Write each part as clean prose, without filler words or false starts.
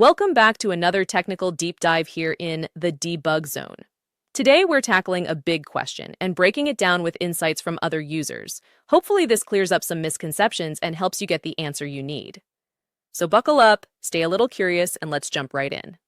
Welcome back to another technical deep dive here in the debug zone. Today, we're tackling a big question and breaking it down with insights from other users. Hopefully, this clears up some misconceptions and helps you get the answer you need. So buckle up, stay a little curious, and let's jump right in.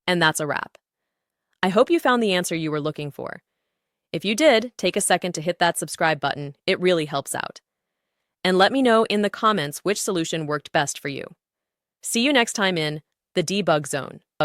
And that's a wrap. I hope you found the answer you were looking for. If you did, take a second to hit that subscribe button. It really helps out. And let me know in the comments which solution worked best for you. See you next time in the debug zone.